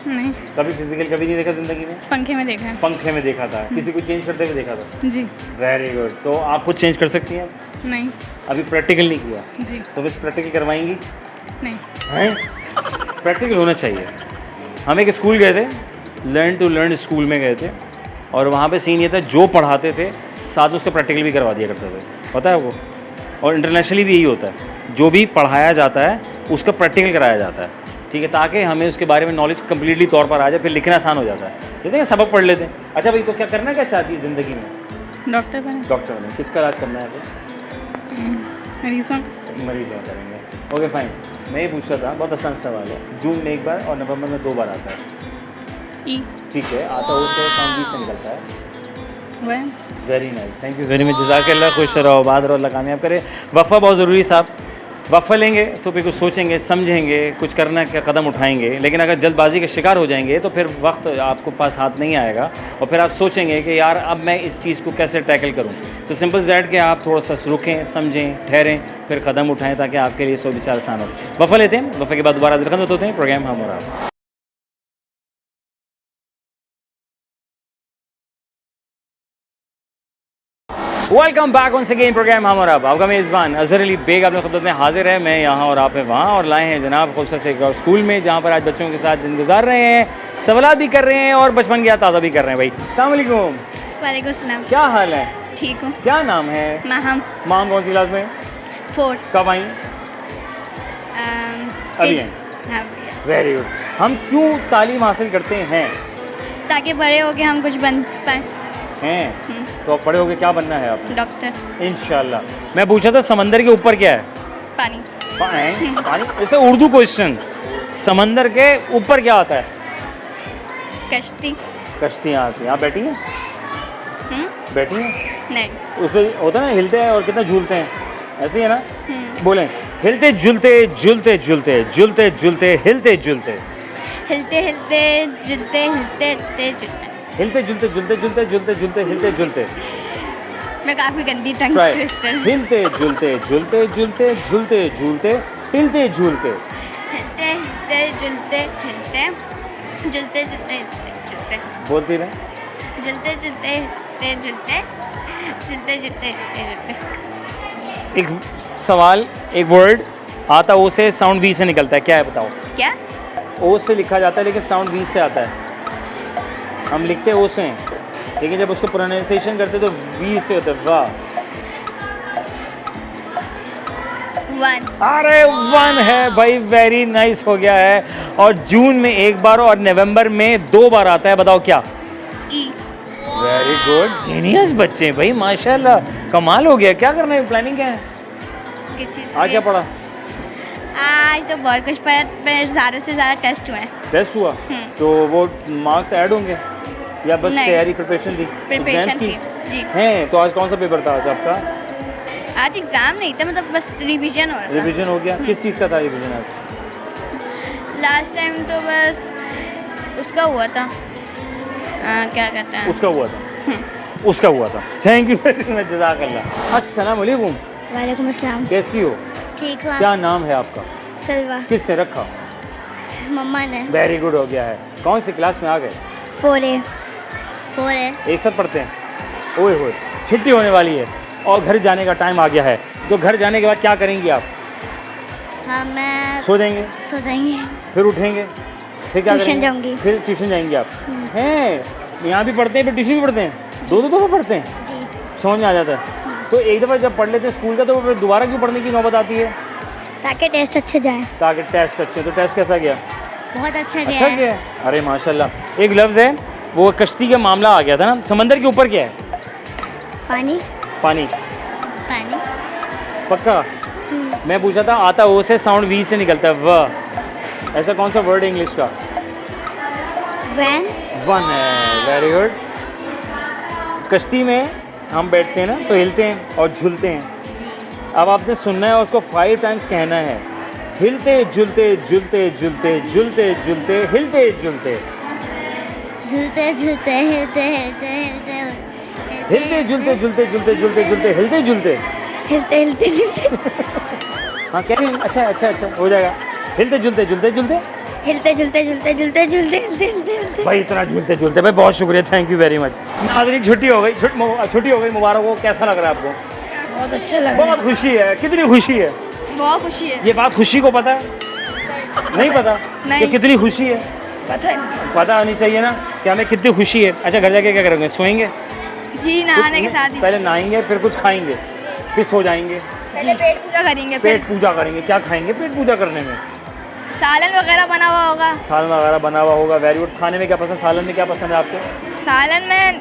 नहीं, कभी फिजिकल कभी नहीं देखा ज़िंदगी में? पंखे में देखा है। पंखे में देखा था। किसी को चेंज करते हुए देखा था? जी। Very good. तो आप खुद चेंज कर सकती हैं? नहीं। अभी प्रैक्टिकल नहीं किया जी। तो बस प्रैक्टिकल करवाएंगी? नहीं। हैं? प्रैक्टिकल होना चाहिए। हम एक स्कूल गए थे, लर्न टू लर्न स्कूल में गए थे, और वहाँ पे सीन ये था जो पढ़ाते थे साथ में उसका प्रैक्टिकल भी करवा दिया करते थे। पता है वो? और इंटरनेशनली भी यही होता है, जो भी पढ़ाया जाता है उसका प्रैक्टिकल कराया जाता है। ठीक है, ताकि हमें उसके बारे में नॉलेज कम्प्लीटली तौर पर आ जाए, फिर लिखना आसान हो जाता है। जैसे कि सबक पढ़ लेते हैं। अच्छा भाई, तो क्या करना क्या चाहती है ज़िंदगी में? डॉक्टर बने। डॉक्टर बने। किसका इलाज करना है आपको? मरीजों। मरीजों का करेंगे। Okay fine. मैं ये पूछ रहा था, बहुत आसान सवाल है। जून में एक बार और नवंबर में 2 बार आता है। ई। ठीक है, आता उससे साउंड से निकलता है। वह। Very nice, thank you very much. जज़ाकल्लाह। खुश रहो, आबाद रहो, अल्लाह कामयाब करे। वक्फा बहुत ज़रूरी साहब। वक्फा लेंगे तो फिर कुछ सोचेंगे, समझेंगे, कुछ करना का कदम उठाएंगे। लेकिन अगर जल्दबाजी का शिकार हो जाएंगे तो फिर वक्त आपको पास हाथ नहीं आएगा और फिर आप सोचेंगे कि यार अब मैं इस चीज़ को कैसे टैकल करूं। तो सिंपल दैट कि आप थोड़ा सा रुकें, समझें, ठहरें, फिर कदम उठाएं ताकि आपके लिए 100 विचार आसान हो। वफ़ा लेते हैं, वफ़ा के बाद दोबारा हाज़िर खिदमत होते हैं। प्रोग्राम हम और आप। Welcome back on again programme हम और आप। आपका मेज़बान अज़हर अली बेग अपने खुदमत में हाजिर है। मैं यहाँ और आप हैं वहाँ, और लाए हैं जनाब खूबसूरत से एक और स्कूल में जहाँ पर आज बच्चों के साथ दिन गुजार रहे हैं, सवालात भी कर रहे हैं और बचपन की याद ताज़ा भी कर रहे हैं। भाई अस्सलाम वालेकुम। वालेकुम सलाम। क्या हाल है? ठीक हूँ। क्या नाम है? माहम। माम कौन सी क्लास में? 4। कब आई? अभी आई। हाँ भैया। Very good. हम क्यों तालीम हासिल करते हैं? ताकि बड़े हो के हम कुछ बन पाए। हैं तो आप बड़े होके क्या बनना है आपको? डॉक्टर। इंशाल्लाह। मैं पूछा था समंदर के ऊपर क्या है? पानी। पानी। इसे उर्दू क्वेश्चन, समंदर के ऊपर क्या आता है? कश्ती। कश्तियाँ आती हैं। आप बैठी हैं? बैठी हैं? नहीं। उसमें होता है ना, हिलते हैं और कितना झूलते हैं, ऐसे ही है ना? बोलें, हिलते झूलते झूलते झूलते झूलते झूलते हिलते झूलते हिलते हिलते जुलते हिलते हिलते जुलते। हिलते झूलते झूलते झूलते झूलते झूलते हिलते झूलते। मैं काफ़ी गंदी टंग Try. ट्विस्टर। हिलते झूलते झूलते झूलते झूलते झूलते हिलते झूलते। हिलते हिलते जुलते हिलते जुलते जुलते हिलते जुलते बोलती रहे। जुलते जुलते हिलते जुलते जुलते जुलते हिलते जुलते। एक सवाल, एक वर्ड आता ओ से, साउंड वी से निकलता है, क्या है बताओ? क्या? ओ से लिखा जाता है लेकिन साउंड वी से आता है। हम लिखते ओ से हैं लेकिन जब उसको प्रोनाउंसिएशन करते तो वी से होता है। वाह, 1। अरे 1 है भाई, वेरी नाइस हो गया है। और जून में एक बार और नवंबर में 2 बार आता है, बताओ क्या? ई। वेरी गुड, जीनियस बच्चे भाई, माशाल्लाह, कमाल हो गया। क्या करना है, प्लानिंग क्या है? किस चीज़? आज क्या पढ़ा? आज तो बहुत कुछ पढ़ा, पर ज़्यादा से ज़्यादा टेस्ट हुए हैं। टेस्ट हुआ तो वो मार्क्स ऐड होंगे या बस नहीं। तैयारी प्रिपरेशन थी? प्रिपरेशन Exams थी जी। हैं तो आज कौन सा पेपर था आज आपका? आज एग्ज़ाम नहीं था, मतलब बस रिवीजन हो रहा था। रिवीजन हो गया? किस चीज़ का था रिवीजन आज? लास्ट टाइम तो बस उसका हुआ था, क्या कहते हैं, उसका हुआ था। उसका हुआ था। थैंक यू वेरी मच, जज़ाकल्लाह। अस्सलाम वालेकुम, वालेकुम अस्सलाम। कैसी हो? ठीक हूँ। क्या नाम है आपका? सलवा। किसने रखा? मम्मा ने। वेरी गुड हो गया है। कौन सी क्लास में आ गए? 4A। एक साथ पढ़ते हैं? ओए होए, छुट्टी होने वाली है और घर जाने का टाइम आ गया है, तो घर जाने के बाद क्या करेंगी आप? हाँ, मैं सो जाएंगे, सो जाएंगे। फिर उठेंगे, फिर क्या ट्यूशन करेंगे? जाऊंगी। फिर ट्यूशन जाएंगी आप? हैं, यहाँ भी पढ़ते हैं फिर ट्यूशन भी पढ़ते हैं? दो दफ़ा पढ़ते हैं? जी। समझ में आ जाता है। तो एक दफ़ा जब पढ़ लेते हैं स्कूल का तो फिर दोबारा क्यों पढ़ने की नौबत आती है? ताकि टेस्ट अच्छे जाए। ताकि टेस्ट अच्छे। तो टेस्ट कैसा गया? बहुत अच्छा गया अच्छा है। गया? अरे माशाल्लाह। एक लफ्ज़ है, वो कश्ती का मामला आ गया था ना, समंदर के ऊपर क्या है? पानी। पानी। पानी। पक्का? मैं पूछा था, आता ओ से, साउंड वी से निकलता है, व। ऐसा कौन सा वर्ड है इंग्लिश का? वैन। 1 है। Very good. कश्ती में हम बैठते हैं ना तो हिलते हैं और झूलते हैं। अब आपने सुनना है और उसको 5 टाइम्स कहना है। हिलते झूलते झूलते झूलते झूलते झूलते हिलते झूलते झूलते झूलते हिलते हिलते हिलते हिलते झूलते झूलते झूलते झूलते झूलते हिलते झूलते हिलते हिलते झूलते हाँ क्या? अच्छा अच्छा अच्छा, हो जाएगा। हिलते झूलते झूलते झूलते हिलते झूलते झूलते झूलते झूलते हिलते हिलते हिलते। भाई इतना झूलते झूलते भाई, बहुत शुक्रिया, थैंक यू वेरी मच। नाज़रीन, छुट्टी हो गई, छुट्टी हो गई, मुबारक हो। कैसा लग रहा है आपको? बहुत अच्छा लगा। बहुत खुशी है। कितनी खुशी है? बहुत खुशी है। ये बात खुशी को पता है? नहीं पता? नहीं। कि कितनी खुशी है? पता है। पता होनी चाहिए ना कि हमें कितनी खुशी है। अच्छा, घर जाके क्या करोगे? सोएंगे? जी, नहाने के साथ ही पहले नहाएंगे, फिर कुछ खाएंगे, फिर सो जाएंगे, जी पेट पूजा करेंगे, फिर पेट पूजा करेंगे। क्या खाएंगे पेट पूजा करने में? सालन वगैरह बना हुआ होगा। सालन वगैरह बना हुआ होगा। Very good. खाने में क्या पसंद? सालन में क्या पसंद है आपको? सालन में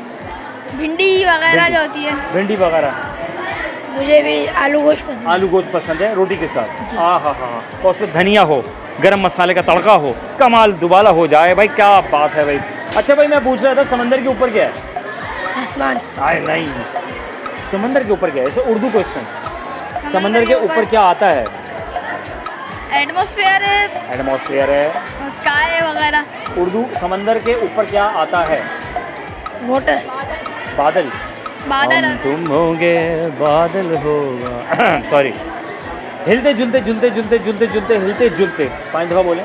भिंडी वगैरह जो होती है। भिंडी वगैरह। मुझे भी आलू गोश्त पसंद आलू गोश्त पसंद है रोटी के साथ। हाँ हाँ हाँ, और उसमें धनिया हो, गरम मसाले का तड़का हो, कमाल दुबाला हो जाए भाई, क्या बात है भाई। अच्छा भाई, मैं पूछ रहा था समंदर के ऊपर क्या है? आसमान। आए नहीं, समंदर के ऊपर क्या है? ऐसे उर्दू क्वेश्चन। समंदर के ऊपर क्या आता है? एटमॉस्फेयर है, एटमॉस्फेयर है, स्काई वगैरह। उर्दू। समंदर के ऊपर क्या आता है? वाटर। बादल। बादल। हम तुम होंगे, बादल होगा। सॉरी। हिलते झुलते झुलते झुलते झुलते झुलते हिलते झुलते 5 दफ़ा बोले।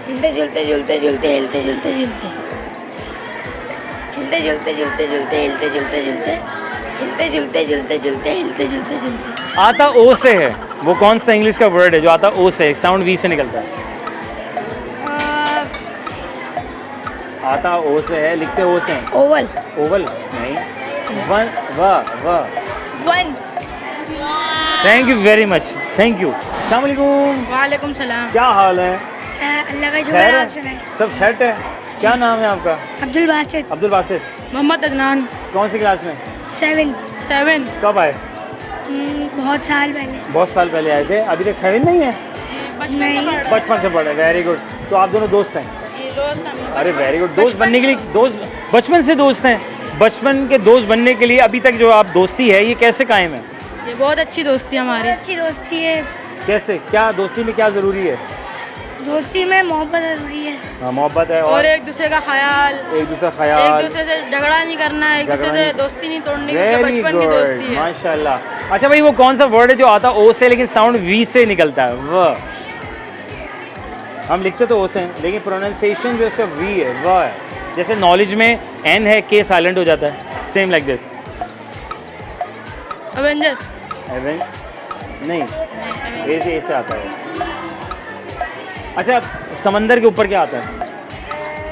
हिलते झुलते झुलते झुलते हिलते झुलते झुलते हिलते झुलते झुलते झुलते हिलते झुलते झुलते हिलते झुलते झुलते झुलते हिलते झुलते झुलते। आता ओ से है। वो कौन सा इंग्लिश का वर्ड है जो आता ओ से, साउंड वी से निकलता है? आता ओ से है, लिखते ओ से हैं। ओवल। ओवल नहीं, वन, वाह वाह, 1 thank you very much, thank you. अस्सलाम वालेकुम, वालेकुम सलाम। क्या हाल है? अल्लाह का खैर है? सब सेट है? क्या नाम है आपका? अब्दुल बासित अब्दुल बासित। मोहम्मद अदनान। कौन सी क्लास में? 7 कब आए? बहुत साल पहले। बहुत साल पहले आए थे, अभी तक 7 नहीं है? बचपन से पढ़े, वेरी गुड। तो आप दोनों दोस्त हैं? अरे वेरी गुड, दोस्त बनने के लिए, दोस्त बचपन से दोस्त हैं। बचपन के दोस्त बनने के लिए अभी तक जो आप दोस्ती है ये कैसे कायम है? ये बहुत अच्छी दोस्ती हमारी। अच्छी दोस्ती है। कैसे, क्या दोस्ती में क्या ज़रूरी है? दोस्ती में मोहब्बत ज़रूरी है। हाँ, मोहब्बत है और एक दूसरे का ख्याल, एक दूसरा एक ख्याल, दूसरे से झगड़ा नहीं करना, एक दूसरे झगड़ा से नहीं- दोस्ती नहीं तोड़नी, क्योंकि वेरी बचपन की दोस्ती गुड, है। माशाल्लाह। अच्छा भाई, वो कौन सा वर्ड है जो आता ओ से लेकिन साउंड वी से निकलता है? वह हम लिखते तो ओ से हैं लेकिन प्रोनाउंसिएशन जो उसका वी है वह है। जैसे नॉलेज में एन है, के साइलेंट हो जाता है, सेम लाइक दिस। अवेंजर। एवन नहीं, ए से आता है। अच्छा, समंदर के ऊपर क्या आता है?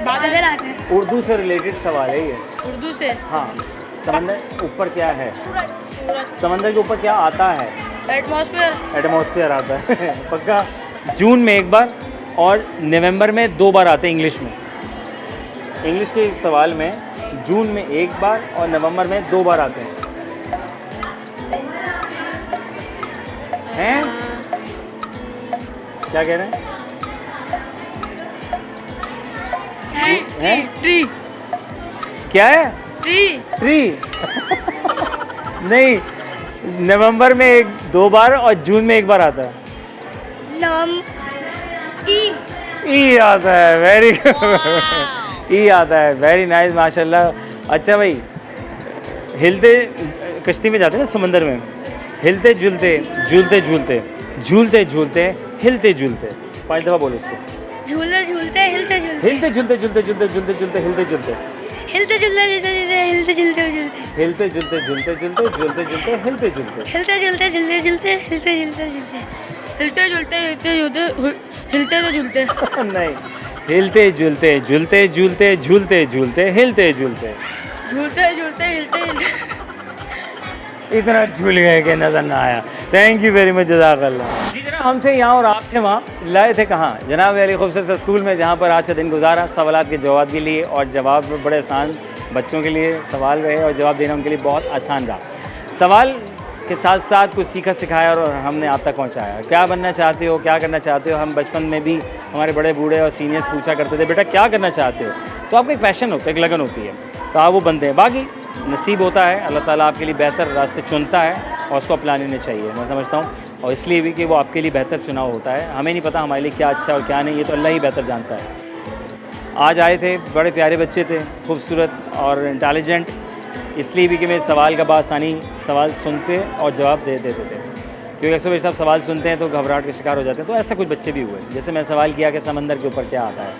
बादल आते हैं। उर्दू से रिलेटेड सवाल है ये। उर्दू से। हाँ, समंदर ऊपर क्या है? समंदर के ऊपर क्या आता है? एटमॉस्फेयर। एटमॉस्फेयर आता है। पक्का। जून में एक बार और नवंबर में 2 बार आते हैं इंग्लिश में। इंग्लिश के सवाल में जून में एक बार और नवंबर में 2 बार आते हैं। हैं? क्या कह रहे हैं? हैं? ट्री। क्या है? ट्री। ट्री। नहीं, नवंबर में 2 बार और जून में 1 बार आता है। ई आता है, वेरी गुड। ई आता है, वेरी नाइस, माशाल्लाह। अच्छा भाई, हिलते कश्ती में जाते हैं ना समंदर में, हिलते झूलते झूलते झूलते झूलते झूलते हिलते झूलते, 5 दफ़ा बोलो उसको। झूलते झूलते हिलते झूलते हिलते झूलते झूलते झूलते झूलते झूलते हिलते झूलते हिलते झूलते हिलते झूलते हिलते झूलते झूलते झूलते झूलते झूलते हिलते झूलते हिलते झूलते झूलते झूलते हिलते झूलते झूलते हिलते झूलते हिलते झूलते हिलते तो झूलते। नहीं, हिलते झूलते झूलते झूलते झूलते झूलते हिलते झूलते। झूलते झूलते हिलते हिलते। इतना झूल गए कि नज़र ना आया। थैंक यू वेरी मच, जज़ाकल्लाह। जी जनाब, हम थे यहाँ और आप थे वहाँ। लाए थे कहाँ? जनाब वाली खूबसूरत सा स्कूल में, जहाँ पर आज का दिन गुजारा, सवालात के जवाब के लिए, और जवाब बड़े आसान बच्चों के लिए सवाल रहे और जवाब देना उनके लिए बहुत आसान रहा। सवाल के साथ साथ कुछ सीखा सिखाया और हमने आप तक पहुँचाया। क्या बनना चाहते हो, क्या करना चाहते हो? हम बचपन में भी हमारे बड़े बूढ़े और सीनियर्स पूछा करते थे, बेटा क्या करना चाहते हो? तो आपका एक पैशन होता है, एक लगन होती है, तो आप वो बनते हैं। बाकी नसीब होता है, अल्लाह ताला आपके लिए बेहतर रास्ते चुनता है और उसको अपना लेने चाहिए, मैं समझता हूँ। और इसलिए भी कि वो आपके लिए बेहतर चुनाव होता है। हमें नहीं पता हमारे लिए क्या अच्छा और क्या नहीं, ये तो अल्लाह ही बेहतर जानता है। आज आए थे, बड़े प्यारे बच्चे थे, खूबसूरत और इंटेलिजेंट, इसलिए भी कि मेरे सवाल का बासानी सवाल सुनते और जवाब दे देते थे। क्योंकि अक्सर साहब सवाल सुनते हैं तो घबराहट के शिकार हो जाते हैं। तो ऐसा कुछ बच्चे भी हुए। जैसे मैं सवाल किया कि समंदर के ऊपर क्या आता है,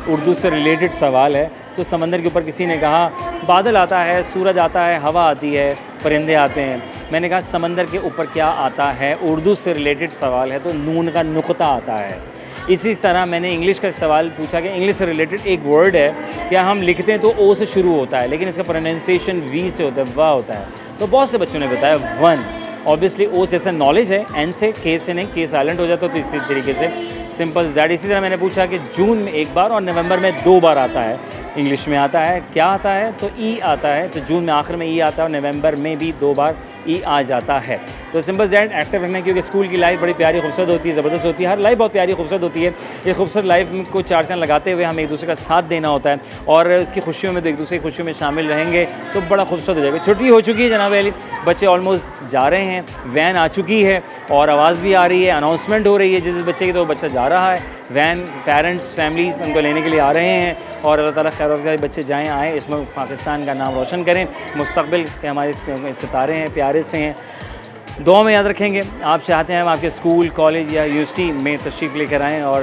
उर्दू से रिलेटेड सवाल है, तो समंदर के ऊपर किसी ने कहा बादल आता है, सूरज आता है, हवा आती है, परिंदे आते हैं। मैंने कहा समंदर के ऊपर क्या आता है, उर्दू से रिलेटेड सवाल है, तो नून का नुक्ता आता है। इसी तरह मैंने इंग्लिश का सवाल पूछा कि इंग्लिश से रिलेटेड एक वर्ड है, क्या हम लिखते हैं तो ओ से शुरू होता है लेकिन इसका प्रोनाउंसिएशन वी से होता है, वाह होता है। तो बहुत से बच्चों ने बताया वन। ऑब्वियसली ओ जैसा नॉलेज है, एन से, के से नहीं, के साइलेंट हो जाता है, तो इसी तरीके से सिंपल दैट। इसी तरह मैंने पूछा कि जून में 1 बार और नवंबर में 2 बार आता है, इंग्लिश में आता है, क्या आता है? तो ई आता है। तो जून में आखिर में ई आता है और नवंबर में भी 2 बार ई आ जाता है। तो सिंपल दैट एक्टिव रखना, क्योंकि स्कूल की लाइफ बड़ी प्यारी खूबसूरत होती है, ज़बरदस्त होती है। हर लाइफ बहुत प्यारी खूबसूरत होती है। ये खूबसूरत लाइफ को 4 चांद लगाते हुए हमें एक दूसरे का साथ देना होता है और उसकी खुशियों में तो एक दूसरे की खुशियों में शामिल रहेंगे तो बड़ा खूबसूरत हो जाएगा। छुट्टी हो चुकी है जनाब अली, बच्चे ऑलमोस्ट जा रहे हैं, वैन आ चुकी है और आवाज़ भी आ रही है, अनाउंसमेंट हो रही है जिस बच्चे की, तो वो बच्चा जा रहा है। वैन पेरेंट्स फैमिलीज़ उनको लेने के लिए आ रहे हैं और अल्लाह ताला खैर वफ़ाक़ बच्चे जाएँ आएँ, इसमें पाकिस्तान का नाम रोशन करें, मुस्तक़बिल के हमारे सितारे हैं, प्यारे से हैं, दुआ में याद रखेंगे। आप चाहते हैं हम आपके स्कूल, कॉलेज या यूनिवर्सिटी में तशरीफ़ लेकर आएँ और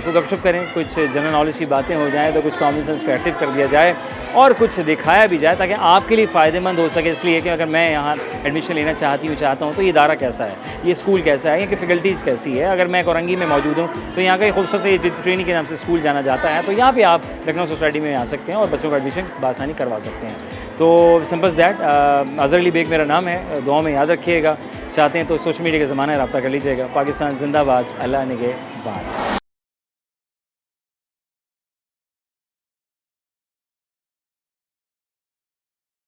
कुछ गपशप करें, कुछ जनरल नॉलेज की बातें हो जाएँ, तो कुछ कॉमन सेंस को एक्टिव कर दिया जाए और कुछ दिखाया भी जाए ताकि आपके लिए फ़ायदेमंद हो सके। इसलिए कि अगर मैं यहाँ एडमिशन लेना चाहता हूँ तो ये इदारा कैसा है, ये स्कूल कैसा है, इनकी फ़ैकल्टीज़ कैसी है। अगर मैं कोरंगी में मौजूद हूँ तो यहाँ का खूबसूरत ट्रेनिंग के नाम से स्कूल जाना जाता है, तो यहाँ पर आप लखनऊ सोसाइटी में आ सकते हैं और बच्चों का एडमिशन बआसानी करवा सकते हैं। तो सिंपल दैट अज़हर अली बेग मेरा नाम है, दुआ में याद रखिएगा। चाहते हैं तो सोशल मीडिया का ज़माना है, रब्ता कर लीजिएगा। पाकिस्तान जिंदाबाद, अल्लाह निगहबान।